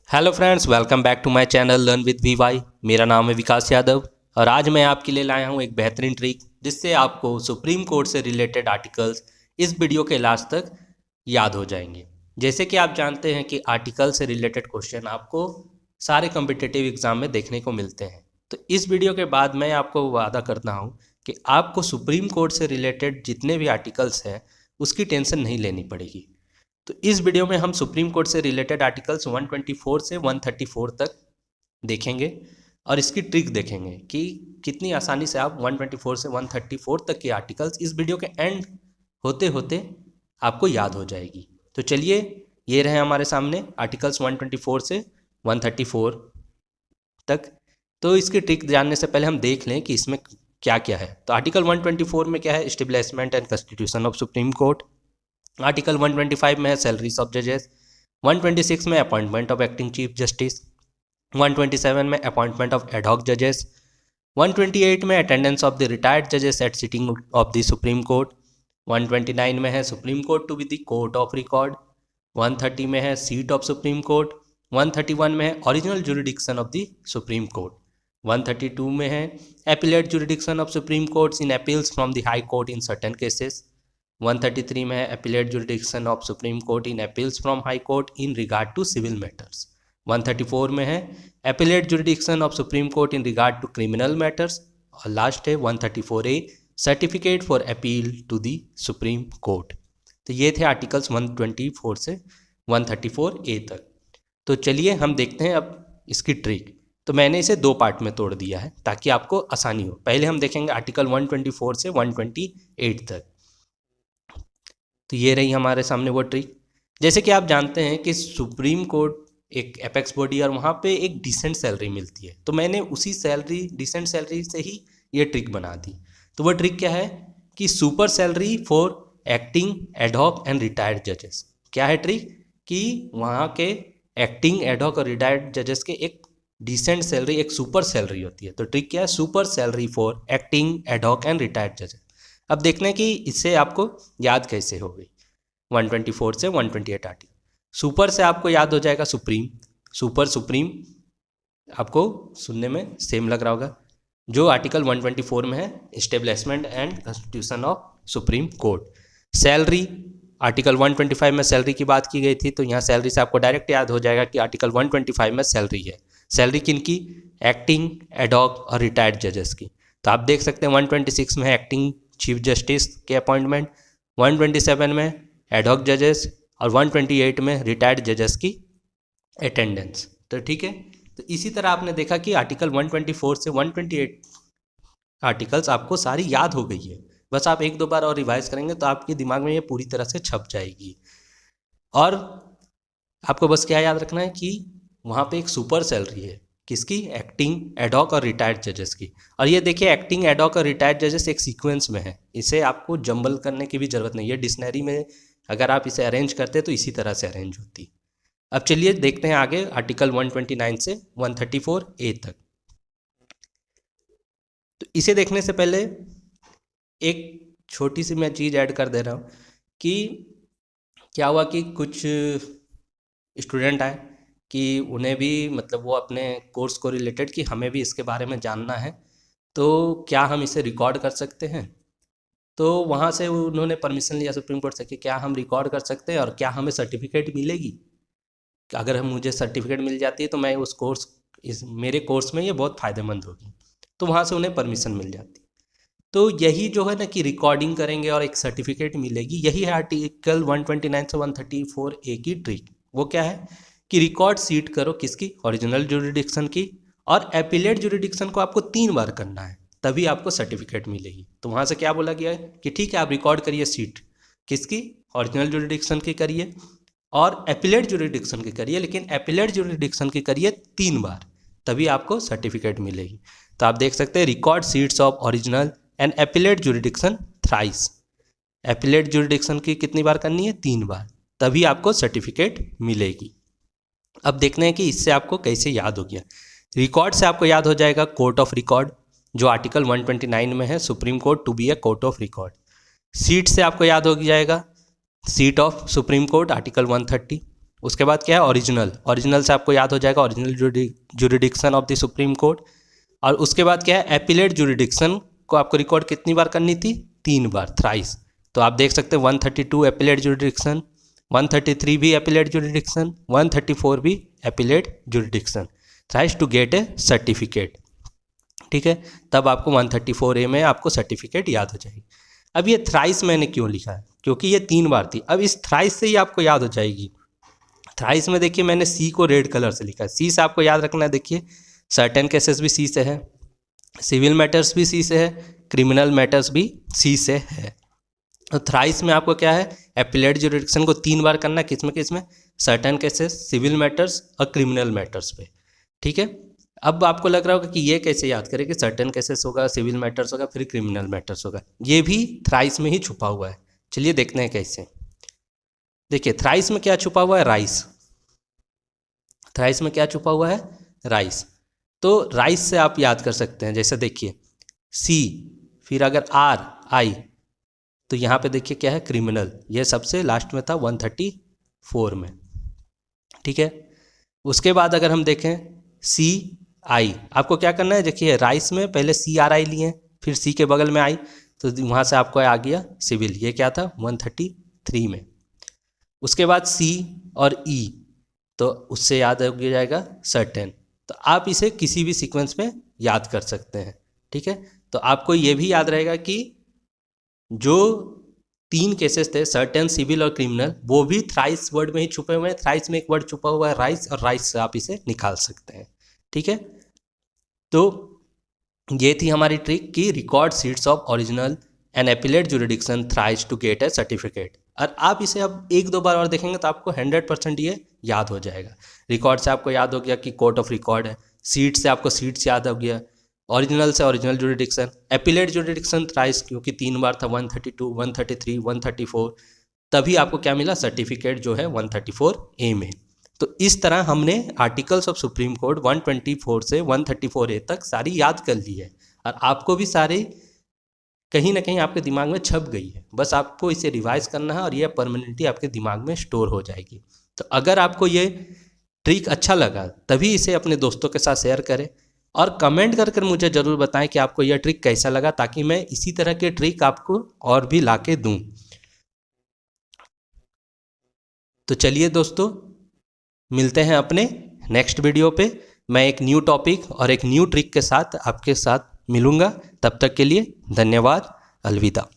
Hello friends, welcome back to my channel learn with VY. मेरा नाम है विकास यादव और आज मैं आपके लिए लाया हूं एक बेहतरीन ट्रिक जिससे आपको सुप्रीम कोर्ट से रिलेटेड आर्टिकल्स इस वीडियो के लास्ट तक याद हो जाएंगे। जैसे कि आप जानते हैं कि आर्टिकल से रिलेटेड क्वेश्चन आपको सारे कम्पिटिटिव एग्जाम में देखने को मिलते हैं। तो इस वीडियो के बाद मैं आपको वादा करता हूँ कि आपको सुप्रीम कोर्ट से रिलेटेड जितने भी आर्टिकल्स हैं उसकी टेंशन नहीं लेनी पड़ेगी। तो इस वीडियो में हम सुप्रीम कोर्ट से रिलेटेड आर्टिकल्स 124 से 134 तक देखेंगे और इसकी ट्रिक देखेंगे कि कितनी आसानी से आप 124 से 134 तक के आर्टिकल्स इस वीडियो के एंड होते होते आपको याद हो जाएगी। तो चलिए, ये रहे हमारे सामने आर्टिकल्स 124 से 134 तक। तो इसकी ट्रिक जानने से पहले हम देख लें कि इसमें क्या क्या है। तो आर्टिकल 124 में क्या है? Establishment and constitution of supreme court. Article 125 में है सैलरीज ऑफ जजेस। 126 में appointment of acting chief justice. 127 में अपॉइंटमेंट ऑफ एडहॉक जजेस। 128 में अटेंडेंस ऑफ द रिटायर्ड जजेस at sitting of the supreme court. 129 में है supreme court to be the court of record. 130 में है सीट ऑफ सुप्रीम कोर्ट। 131 में है original jurisdiction of the supreme court. 132 में है appellate jurisdiction of supreme courts in appeals from the high court in certain cases. 133 में है appellate jurisdiction of supreme court in appeals from high court in regard to civil matters. 134 में है appellate jurisdiction of supreme court in regard to criminal matters. और last है 134A certificate for appeal to the supreme court. तो ये थे articles 124 से 134A तक। तो चलिए हम देखते हैं अब इसकी ट्रिक। तो मैंने इसे दो पार्ट में तोड़ दिया है ताकि आपको आसानी हो। पहले हम देखेंगे आर्टिकल 124 से 128 तक। तो ये रही हमारे सामने वो ट्रिक। जैसे कि आप जानते हैं कि सुप्रीम कोर्ट एक एपेक्स बॉडी और वहाँ पे एक डिसेंट सैलरी मिलती है। तो मैंने उसी डिसेंट सैलरी से ही ये ट्रिक बना दी। तो वो ट्रिक क्या है कि super salary for acting ad hoc and retired जजेस। क्या है ट्रिक कि वहाँ के एक्टिंग एडहॉक और रिटायर्ड जजेस के एक डिसेंट सैलरी, एक सुपर सैलरी होती है। तो ट्रिक क्या है? Super salary for acting ad hoc and retired जजेस। अब देखते हैं कि इससे आपको याद कैसे हो गई। 124 से 128 आर्टिकल। सुपर से आपको याद हो जाएगा सुप्रीम। सुपर सुप्रीम आपको सुनने में सेम लग रहा होगा। जो आर्टिकल 124 में है establishment and constitution of supreme court. Salary article 125 में सैलरी की बात की गई थी, तो यहाँ सैलरी से आपको डायरेक्ट याद हो जाएगा कि आर्टिकल 125 में सैलरी है। सैलरी किन की? एक्टिंग एडहॉक और रिटायर्ड जजेस की। तो आप देख सकते हैं 126 में है एक्टिंग चीफ जस्टिस के अपॉइंटमेंट। 127 में एडहॉक जजेस और 128 में रिटायर्ड जजेस की अटेंडेंस। तो ठीक है। तो इसी तरह आपने देखा कि आर्टिकल 124 से 128 आर्टिकल्स आपको सारी याद हो गई है। बस आप एक दो बार और रिवाइज करेंगे तो आपके दिमाग में ये पूरी तरह से छप जाएगी। और आपको बस क्या याद रखना है कि वहाँ पे एक सुपर सैलरी है। किसकी? एक्टिंग एडहॉक और रिटायर्ड जजेस की। और ये देखिए एक्टिंग एडहॉक और रिटायर्ड जजेस एक सीक्वेंस में है। इसे आपको जंबल करने की भी ज़रूरत नहीं है। डिक्शनरी में अगर आप इसे अरेंज करते तो इसी तरह से अरेंज होती। अब चलिए देखते हैं आगे आर्टिकल 129 से 134A तक। तो इसे देखने से पहले एक छोटी सी मैं चीज़ ऐड कर दे रहा हूँ कि क्या हुआ कि कुछ स्टूडेंट आए कि उन्हें भी मतलब वो अपने कोर्स को रिलेटेड कि हमें भी इसके बारे में जानना है, तो क्या हम इसे रिकॉर्ड कर सकते हैं? तो वहाँ से उन्होंने परमिशन लिया सुप्रीम कोर्ट से कि क्या हम रिकॉर्ड कर सकते हैं और क्या हमें सर्टिफिकेट मिलेगी? अगर हम मुझे सर्टिफिकेट मिल जाती है तो मैं उस कोर्स मेरे कोर्स में ये बहुत फ़ायदेमंद होगी। तो वहाँ से उन्हें परमिशन मिल जाती। तो यही जो है ना कि रिकॉर्डिंग करेंगे और एक सर्टिफिकेट मिलेगी, यही है आर्टिकल 129 से 134A की ट्रिक। वो क्या है कि रिकॉर्ड सीट करो किसकी? ओरिजिनल जुरिडिक्शन की। और एपीलेट जुरिडिक्शन को आपको 3 बार करना है, तभी आपको सर्टिफिकेट मिलेगी। तो वहाँ से क्या बोला गया है कि ठीक है आप रिकॉर्ड करिए सीट किसकी? ओरिजिनल जुरिडिक्शन की करिए और एपीलेट जुरिडिक्शन की करिए, लेकिन एपीलेट जुरिडिक्शन की करिए 3 बार, तभी आपको सर्टिफिकेट मिलेगी। तो आप देख सकते हैं record seats of original and appellate jurisdiction thrice. Appellate jurisdiction की कितनी बार करनी है? 3 बार, तभी आपको सर्टिफिकेट मिलेगी। अब देखते हैं कि इससे आपको कैसे याद हो गया। रिकॉर्ड से आपको याद हो जाएगा कोर्ट ऑफ रिकॉर्ड, जो आर्टिकल 129 में है supreme court to be a court of record. Seat से आपको याद हो जाएगा seat of supreme court article 130। उसके बाद क्या है ओरिजिनल, ओरिजिनल से आपको याद हो जाएगा original jurisdiction of the supreme court. और उसके बाद क्या है एपिलेट जुरिडिक्शन को आपको रिकॉर्ड कितनी बार करनी थी, 3 बार, थ्राइस। तो आप देख सकते हैं 132 एपिलेट जुरिडिक्शन, 133 भी एपिलेट जुरिडिक्शन, 134 भी appellate jurisdiction, thrice to get a certificate. ठीक है, तब आपको 134A में आपको सर्टिफिकेट याद हो जाएगी। अब ये थ्राइस मैंने क्यों लिखा है, क्योंकि ये 3 बार थी। अब इस थ्राइस से ही आपको याद हो जाएगी। थ्राइस में देखिए मैंने सी को रेड कलर से लिखा है, सी से आपको याद रखना है। देखिए सर्टेन केसेस भी सी से है, सिविल मैटर्स भी सी से है, क्रिमिनल मैटर्स भी सी से है। तो थ्राइस में आपको क्या है एपिलेट जुरिडिक्शन को 3 बार करना है, किसमें सर्टेन केसेस, सिविल मैटर्स और क्रिमिनल मैटर्स पे। ठीक है, अब आपको लग रहा होगा कि ये कैसे याद करें कि सर्टेन केसेस होगा, सिविल मैटर्स होगा, फिर क्रिमिनल मैटर्स होगा। ये भी थ्राइस में ही छुपा हुआ है। चलिए देखते हैं कैसे। देखिए थ्राइस में क्या छुपा हुआ है, राइस। थ्राइस में क्या छुपा हुआ है, राइस। तो राइस से आप याद कर सकते हैं, जैसे देखिए सी, फिर अगर आर आई, तो यहाँ पे देखिए क्या है क्रिमिनल, ये सबसे लास्ट में था 134 में। ठीक है, उसके बाद अगर हम देखें सी आई, आपको क्या करना है, देखिए राइस में पहले सी आर आई लिए, फिर सी के बगल में आई, तो वहाँ से आपको आ गया सिविल, ये क्या था 133 में। उसके बाद सी और ई, तो उससे याद हो जाएगा सर्टेन। तो आप इसे किसी भी सीक्वेंस में याद कर सकते हैं। ठीक है, तो आपको ये भी याद रहेगा कि जो 3 केसेस थे सर्टेन, सिविल और क्रिमिनल, वो भी थ्राइस वर्ड में ही छुपे हुए हैं। थ्राइस में एक वर्ड छुपा हुआ है राइस, और राइस से आप इसे निकाल सकते हैं। ठीक है, तो ये थी हमारी ट्रिक कि record seats of original and appellate jurisdiction thrice to get a certificate. और आप इसे अब 1-2 बार और देखेंगे तो आपको 100% ये याद हो जाएगा। रिकॉर्ड से आपको याद हो गया कि कोर्ट ऑफ रिकॉर्ड है, सीट से आपको सीट्स याद हो गया, ओरिजिनल से original jurisdiction, appellate jurisdiction thrice क्योंकि 3 बार था 132, 133, 134, तभी आपको क्या मिला सर्टिफिकेट जो है 134A में। तो इस तरह हमने आर्टिकल्स ऑफ सुप्रीम कोर्ट 124 से 134A तक सारी याद कर ली है, और आपको भी सारे कहीं ना कहीं आपके दिमाग में छप गई है। बस आपको इसे रिवाइज करना है और ये परमानेंटली आपके दिमाग में स्टोर हो जाएगी। तो अगर आपको ये ट्रिक अच्छा लगा तभी इसे अपने दोस्तों के साथ शेयर करें, और कमेंट कर मुझे ज़रूर बताएं कि आपको यह ट्रिक कैसा लगा, ताकि मैं इसी तरह के ट्रिक आपको और भी ला के दूँ। तो चलिए दोस्तों, मिलते हैं अपने नेक्स्ट वीडियो पे। मैं एक न्यू टॉपिक और एक न्यू ट्रिक के साथ आपके साथ मिलूँगा। तब तक के लिए धन्यवाद, अलविदा।